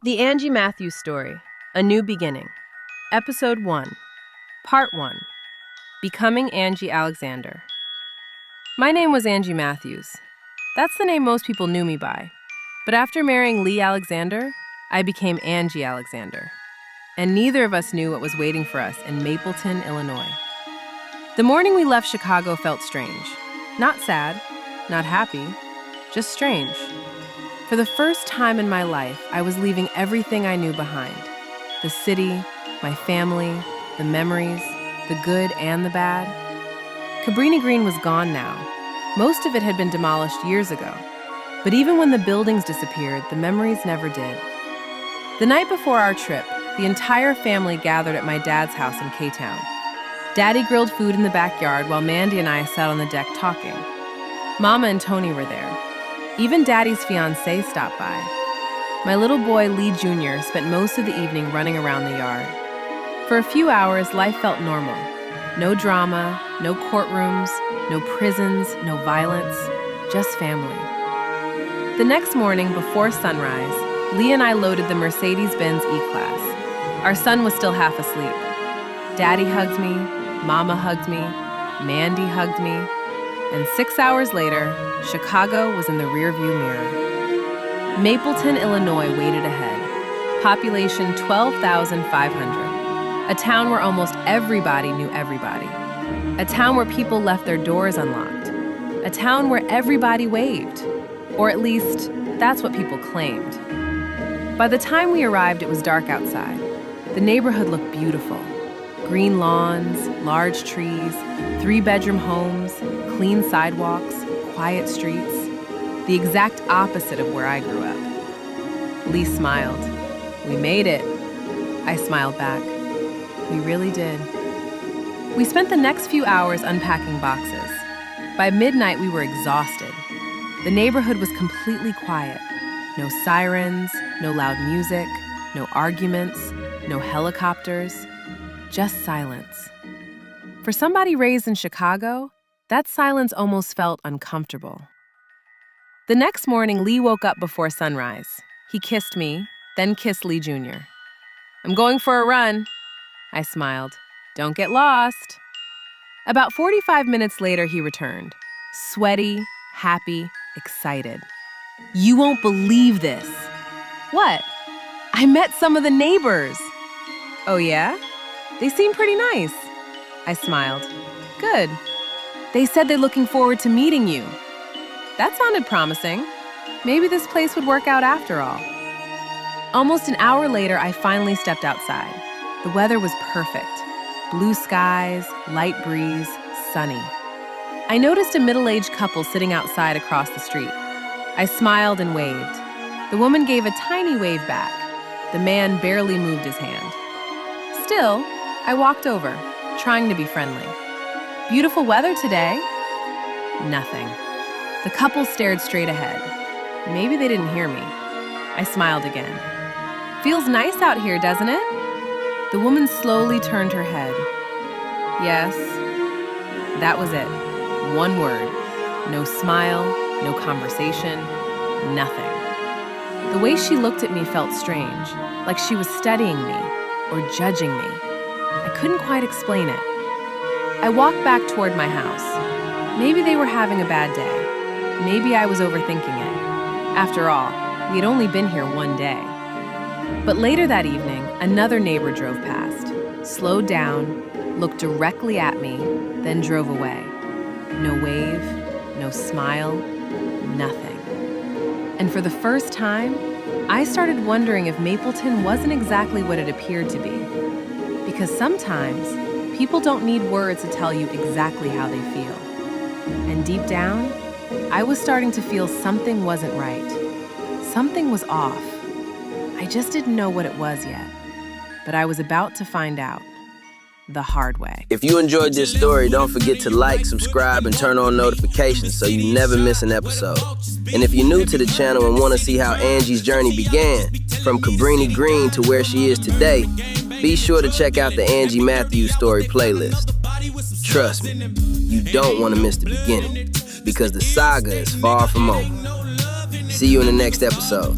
The Angie Matthews Story, A New Beginning. Episode 1, Part 1, Becoming Angie Alexander. My name was Angie Matthews. That's the name most people knew me by. But after marrying Lee Alexander, I became Angie Alexander. And neither of us knew what was waiting for us in Mapleton, Illinois. The morning we left Chicago felt strange. Not sad, not happy, just strange. For the first time in my life, I was leaving everything I knew behind. The city, my family, the memories, the good and the bad. Cabrini Green was gone now. Most of it had been demolished years ago. But even when the buildings disappeared, the memories never did. The night before our trip, the entire family gathered at my dad's house in K-Town. Daddy grilled food in the backyard while Mandy and I sat on the deck talking. Mama and Tony were there. Even Daddy's fiancée stopped by. My little boy, Lee Jr., spent most of the evening running around the yard. For a few hours, life felt normal. No drama, no courtrooms, no prisons, no violence, just family. The next morning, before sunrise, Lee and I loaded the Mercedes-Benz E-Class. Our son was still half asleep. Daddy hugged me, Mama hugged me, Mandy hugged me, and 6 hours later, Chicago was in the rearview mirror. Mapleton, Illinois waited ahead. Population 12,500. A town where almost everybody knew everybody. A town where people left their doors unlocked. A town where everybody waved. Or at least, that's what people claimed. By the time we arrived, it was dark outside. The neighborhood looked beautiful. Green lawns, large trees, 3-bedroom homes, clean sidewalks, quiet streets. The exact opposite of where I grew up. Lee smiled. We made it. I smiled back. We really did. We spent the next few hours unpacking boxes. By midnight, we were exhausted. The neighborhood was completely quiet. No sirens, no loud music, no arguments, no helicopters, just silence. For somebody raised in Chicago, that silence almost felt uncomfortable. The next morning, Lee woke up before sunrise. He kissed me, then kissed Lee Jr. "I'm going for a run." I smiled. "Don't get lost." About 45 minutes later, he returned. Sweaty, happy, excited. "You won't believe this." "What?" "I met some of the neighbors." "Oh yeah? They seem pretty nice." I smiled. "Good. They said they're looking forward to meeting you." That sounded promising. Maybe this place would work out after all. Almost an hour later, I finally stepped outside. The weather was perfect. Blue skies, light breeze, sunny. I noticed a middle-aged couple sitting outside across the street. I smiled and waved. The woman gave a tiny wave back. The man barely moved his hand. Still, I walked over, trying to be friendly. "Beautiful weather today." Nothing. The couple stared straight ahead. Maybe they didn't hear me. I smiled again. "Feels nice out here, doesn't it?" The woman slowly turned her head. "Yes." That was it. One word. No smile, no conversation, nothing. The way she looked at me felt strange, like she was studying me or judging me. I couldn't quite explain it. I walked back toward my house. Maybe they were having a bad day. Maybe I was overthinking it. After all, we had only been here one day. But later that evening, another neighbor drove past, slowed down, looked directly at me, then drove away. No wave, no smile, nothing. And for the first time, I started wondering if Mapleton wasn't exactly what it appeared to be. Because sometimes, people don't need words to tell you exactly how they feel. And deep down, I was starting to feel something wasn't right. Something was off. I just didn't know what it was yet. But I was about to find out. The hard way. If you enjoyed this story, don't forget to like, subscribe, and turn on notifications so you never miss an episode. And if you're new to the channel and want to see how Angie's journey began, from Cabrini Green to where she is today, be sure to check out the Angie Matthews Story playlist. Trust me, you don't want to miss the beginning, because the saga is far from over. See you in the next episode.